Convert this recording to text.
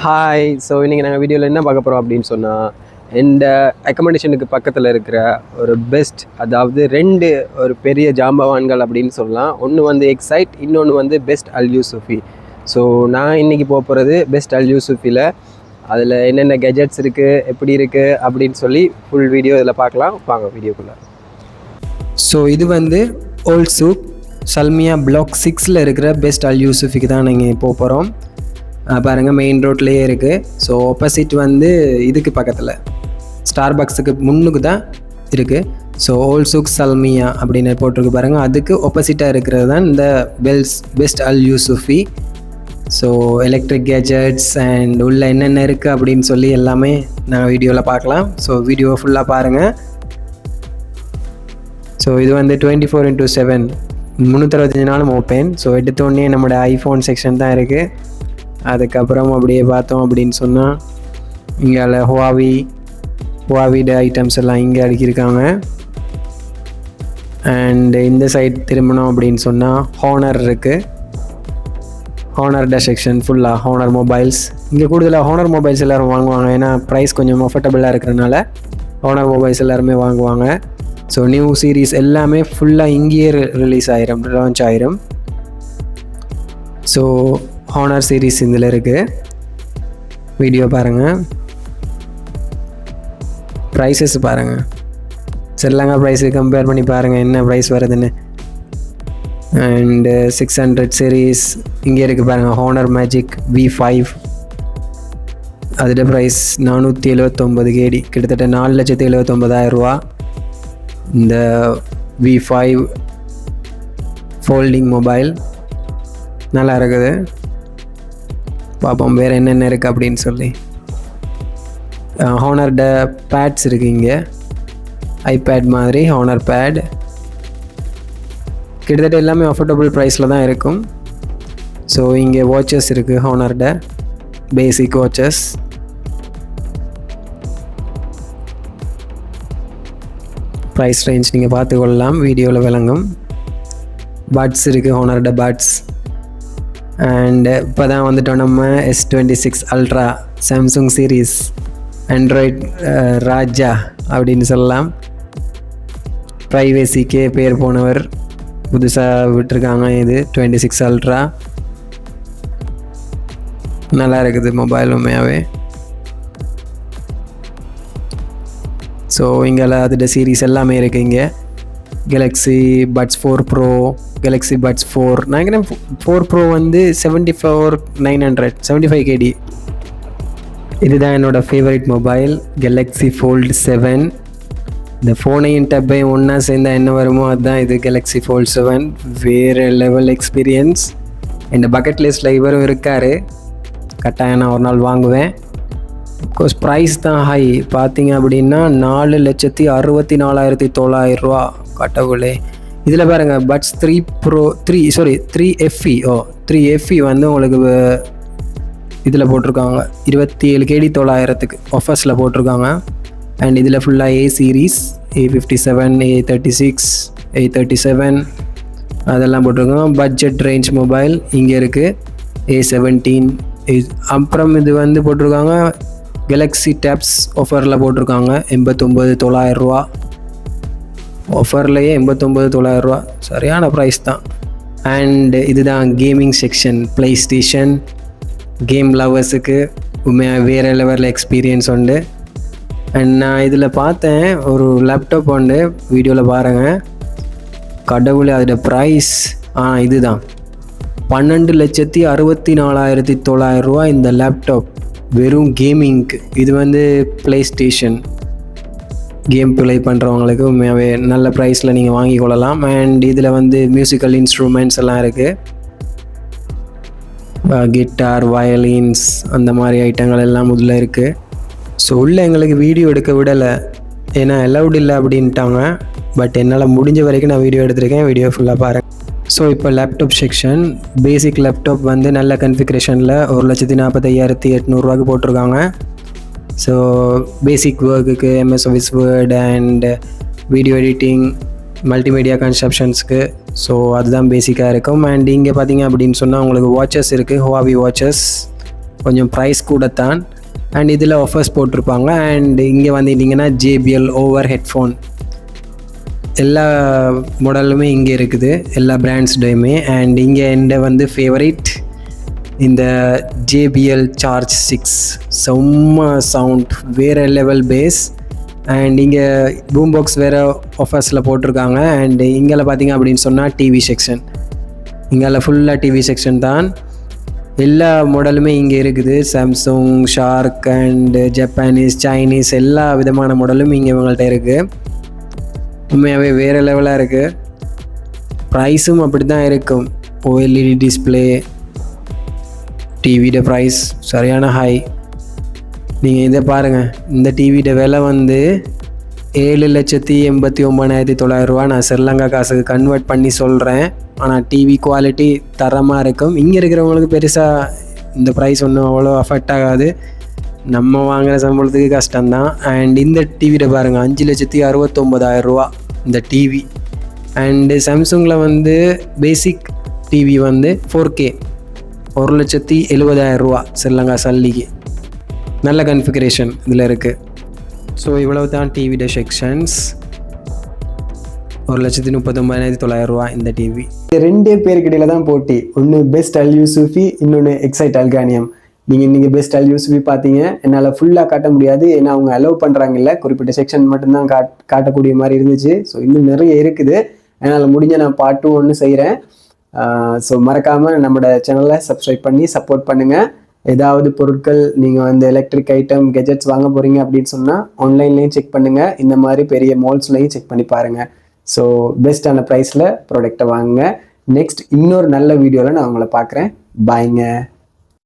Hi. So இன்றைக்கி நாங்கள் வீடியோவில் என்ன பார்க்க போகிறோம் அப்படின்னு சொன்னால், இந்த அக்கமடேஷனுக்கு பக்கத்தில் இருக்கிற ஒரு பெஸ்ட், அதாவது ஒரு பெரிய ஜாம்பவான்கள் அப்படின்னு சொல்லலாம். ஒன்று வந்து எக்ஸைட், இன்னொன்று வந்து பெஸ்ட் அல் யூசுஃபி. ஸோ நான் இன்றைக்கி போகிறது பெஸ்ட் அல் யூசுஃபியில். அதில் என்னென்ன கெஜெட்ஸ் இருக்குது, எப்படி இருக்குது அப்படின்னு சொல்லி ஃபுல் வீடியோ இதில் பார்க்கலாம். வாங்க வீடியோக்குள்ளே. ஸோ இது வந்து ஓல்ட் சூக் சல்மியா பிளாக் 6 இருக்கிற பெஸ்ட் அல் யூசுஃபிக்கு தான் நீங்கள் போக போகிறோம். பாருங்கள், மெயின் ரோட்லேயே இருக்குது. ஸோ ஆப்போசிட் வந்து இதுக்கு பக்கத்தில் ஸ்டார் பாக்ஸுக்கு முன்னுக்கு தான் இருக்குது. ஸோ ஓல்ட் சூக் சல்மியா அப்படின்னு போட்டிருக்கு பாருங்கள். அதுக்கு ஆப்போசிட்டாக இருக்கிறது தான் இந்த best Al Yusufi. So electric gadgets and உள்ள என்னென்ன இருக்குது அப்படின்னு சொல்லி எல்லாமே நாங்கள் வீடியோவில் பார்க்கலாம். ஸோ வீடியோவை ஃபுல்லாக பாருங்கள். ஸோ இது வந்து 24x7 365 நாளும் ஓப்பன். ஸோ எடுத்தோடனே நம்மளோட ஐஃபோன் செக்ஷன் தான் இருக்குது. அதுக்கப்புறம் அப்படியே பார்த்தோம் அப்படின்னு சொன்னால் இங்கே ஹுவாவிட ஐட்டம்ஸ் எல்லாம் இங்கே அடுக்கியிருக்காங்க. அண்டு இந்த சைட் திரும்பினோம் அப்படின்னு சொன்னால் ஹானர் இருக்குது. ஹானர்ட செக்ஷன் ஃபுல்லாக ஹானர் மொபைல்ஸ். இங்கே கூடுதலாக ஹானர் மொபைல்ஸ் எல்லோரும் வாங்குவாங்க, ஏன்னா ப்ரைஸ் கொஞ்சம் அஃபோர்டபுளாக இருக்கிறனால ஹானர் மொபைல்ஸ் எல்லாருமே வாங்குவாங்க. ஸோ நியூ சீரீஸ் எல்லாமே ஃபுல்லாக இங்கேயே லான்ச் ஆயிரும். ஸோ ஹானர் சீரீஸ் இதில் இருக்குது. வீடியோ பாருங்கள், ப்ரைஸஸ் பாருங்கள், ஸ்ரீலங்கா ப்ரைஸு கம்பேர் பண்ணி பாருங்கள் என்ன ப்ரைஸ் வருதுன்னு. அண்டு 600 சீரீஸ் இங்கே இருக்குது பாருங்கள். ஹானர் மேஜிக் V5 அதோட ப்ரைஸ் 479 KD, கிட்டத்தட்ட 4,79,000 ரூபா. இந்த V5 ஃபோல்டிங் மொபைல் நல்லா இருக்குது. பார்ப்போம் வேறு என்னென்ன இருக்குது அப்படின்னு சொல்லி. ஹானர்ட பேட்ஸ் இருக்குது இங்கே, ஐபேட் மாதிரி ஹானர் பேட். கிட்டத்தட்ட எல்லாமே அஃபோர்டபுள் ப்ரைஸில் தான் இருக்கும். ஸோ இங்கே வாட்சஸ் இருக்குது, ஹானர்ட பேசிக் வாட்சஸ். ப்ரைஸ் ரேஞ்ச் நீங்கள் பார்த்துக்கொள்ளலாம், வீடியோவில் விளங்கும். பட்ஸ் இருக்குது, ஹானர்ட பட்ஸ். அண்டு இப்போ தான் வந்துட்டோம் நம்ம S26 ultra Samsung series, Android ராஜா அப்படின்னு சொல்லலாம். ப்ரைவேசிக்கே பேர் போனவர், புதுசாக விட்டுருக்காங்க. இது 26 அல்ட்ரா நல்லா இருக்குது மொபைல் உண்மையாகவே. ஸோ இங்கே அதோட சீரீஸ் எல்லாமே இருக்குது. இங்கே Galaxy Buds 4 Pro, Galaxy Buds 4, நான் நினைக்கிறேன் 4 Pro வந்து 75 KD. இதுதான் என்னோடய ஃபேவரட் மொபைல், Galaxy Fold 7. இந்த ஃபோனையும் டப்பையும் ஒன்றா சேர்ந்தால் என்ன வருமோ அதுதான் இது, Galaxy Fold 7. வேறு லெவல் எக்ஸ்பீரியன்ஸ். இந்த பக்கெட் லிஸ்ட்டில் இவரும் இருக்கார். கட்டாயம் நான் ஒரு நாள் வாங்குவேன். அப்கோர்ஸ் ப்ரைஸ் தான் ஹை. பார்த்தீங்க அப்படின்னா 4,64,900 ரூபா. கட்டவுளே, இதில் பாருங்கள் பட்ஸ் 3 FE 3 வந்து உங்களுக்கு இதில் போட்டிருக்காங்க 27 KD 900க்கு ஆஃபர்ஸில் போட்டிருக்காங்க. அண்ட் இதில் ஃபுல்லாக A series, A57, A36, A37 அதெல்லாம் போட்டிருக்காங்க. பட்ஜெட் ரேஞ்ச் மொபைல் இங்கே இருக்குது, A17. அப்புறம் இது வந்து போட்டிருக்காங்க Galaxy Tabs ஆஃபரில் போட்டிருக்காங்க 89,900 ரூபா. ஆஃபர்லேயே 89,900 ரூபா, சரியான ப்ரைஸ் தான். அண்டு இதுதான் gaming section, play station. Game லவர்ஸுக்கு உண்மையாக வேறு லெவலில் எக்ஸ்பீரியன்ஸ் உண்டு. அண்ட் நான் இதில் பார்த்தேன் ஒரு லேப்டாப் உண்டு, வீடியோவில் பாருங்கள். கடவுளே, அதோட ப்ரைஸ் இதுதான் 12,64,900 ரூபா இந்த லேப்டாப், வெறும் கேமிங்க்கு. இது வந்து ப்ளே ஸ்டேஷன் கேம் ப்ளே பண்ணுறவங்களுக்கு உண்மையாகவே நல்ல ப்ரைஸில் நீங்கள் வாங்கி கொள்ளலாம். அண்ட் இதில் வந்து மியூசிக்கல் இன்ஸ்ட்ருமெண்ட்ஸ் எல்லாம் இருக்குது, கிட்டார், வயலின்ஸ் அந்த மாதிரி ஐட்டங்கள் எல்லாம் இதில் இருக்குது. ஸோ உள்ளே எங்களுக்கு வீடியோ எடுக்க விடலை, ஏன்னா அலவுட் இல்லை அப்படின்ட்டாங்க. பட் என்னால் முடிஞ்ச வரைக்கும் நான் வீடியோ எடுத்திருக்கேன். வீடியோ ஃபுல்லாக பாருங்கள். ஸோ இப்போ லேப்டாப் செக்ஷன். பேசிக் லேப்டாப் வந்து நல்ல கன்ஃபிகரேஷனில் 1,45,800 ரூபாய்க்கு போட்டிருக்காங்க. ஸோ பேசிக் ஒர்க்குக்கு MS Office Word and video editing, multimedia கன்சப்ஷன்ஸ்க்கு. ஸோ அதுதான் பேசிக்காக இருக்கும். அண்ட் இங்கே பார்த்தீங்க அப்படின்னு சொன்னால் உங்களுக்கு வாட்சஸ் இருக்குது, ஹுவாவி வாட்சஸ். கொஞ்சம் ப்ரைஸ் கூடத்தான். அண்ட் இதில் ஆஃபர்ஸ் போட்டிருப்பாங்க. அண்ட் இங்கே வந்துட்டிங்கன்னா JBL ஓவர் ஹெட்ஃபோன் எல்லா மாடலுமே இங்கே இருக்குது, எல்லா பிராண்ட்ஸ்டையுமே. அண்ட் இங்கே எந்த வந்து ஃபேவரட் இந்த JBL சார்ஜ் 6 செம்ம சவுண்ட், வேறு லெவல் பேஸ். அண்ட் இங்கே பூம் பாக்ஸ் வேறு ஆஃபர்ஸில் போட்டிருக்காங்க. அண்ட் இங்கே பார்த்தீங்க அப்படின்னு சொன்னால் டிவி செக்ஷன், இங்கே ஃபுல்லாக டிவி செக்ஷன் தான். எல்லா மாடலுமே இங்கே இருக்குது. Samsung, shark and Japanese, Chinese எல்லா விதமான மாடலும் இங்கே இவங்கள்ட்ட இருக்குது. உண்மையாகவே வேறு லெவலாக இருக்குது. ப்ரைஸும் அப்படி தான் இருக்கும். OLED டிஸ்பிளே, டிவியோட ப்ரைஸ் சரியான ஹை. நீங்கள் இதை பாருங்கள், இந்த டிவியோட விலை வந்து 7,89,900 ரூபா. நான் ஸ்ரீலங்கா காசுக்கு கன்வெர்ட் பண்ணி சொல்கிறேன். ஆனால் டிவி குவாலிட்டி தரமாக இருக்கும். இங்கே இருக்கிறவங்களுக்கு பெருசாக இந்த ப்ரைஸ் ஒன்றும் அவ்வளோ அஃபெக்ட் ஆகாது, நம்ம வாங்குகிற சம்பளத்துக்கு கஷ்டம்தான். அண்ட் இந்த டிவியில் பாருங்கள் 5,69,000 ரூபா இந்த டிவி. அண்டு சாம்சங்கில் வந்து பேசிக் டிவி வந்து 4K 1,70,70,000 ரூபா ஸ்ரீலங்கா சல்லிக்கு. நல்ல கன்ஃபிகரேஷன் இதில் இருக்குது. ஸோ இவ்வளவு தான் டிவியோட செக்ஷன்ஸ். 1,39,900 ரூபா இந்த டிவி. ரெண்டே பேருக்கு இடையில தான் போட்டி. ஒன்று பெஸ்ட் அல் யூசுஃபி, இன்னொன்று எக்ஸைட் அல்கானியம். நீங்கள் இன்றைக்கி பெஸ்ட் அல் யூசுஃபி பார்த்தீங்க. என்னால் ஃபுல்லாக காட்ட முடியாது, ஏன்னா அவங்க அலோவ் பண்ணுறாங்கல்ல, குறிப்பிட்ட செக்ஷன் மட்டும்தான் காட்டக்கூடிய மாதிரி இருந்துச்சு. ஸோ இன்னும் நிறைய இருக்குது. என்னால் முடிஞ்ச நான் பார்ட் 2 ஒன்று செய்கிறேன். ஸோ மறக்காமல் நம்மளோட சேனலை சப்ஸ்கிரைப் பண்ணி சப்போர்ட் பண்ணுங்கள். ஏதாவது பொருட்கள் நீங்கள் வந்து எலக்ட்ரிக் ஐட்டம், கெஜெட்ஸ் வாங்க போகிறீங்க அப்படின்னு சொன்னால் ஆன்லைன்லேயும் செக் பண்ணுங்கள், இந்த மாதிரி பெரிய மால்ஸ்லையும் செக் பண்ணி பாருங்கள். ஸோ பெஸ்ட்டான ப்ரைஸில் ப்ராடக்டை வாங்குங்க. நெக்ஸ்ட் இன்னொரு நல்ல வீடியோவில் நான் உங்களை பார்க்குறேன். பாய்ங்க.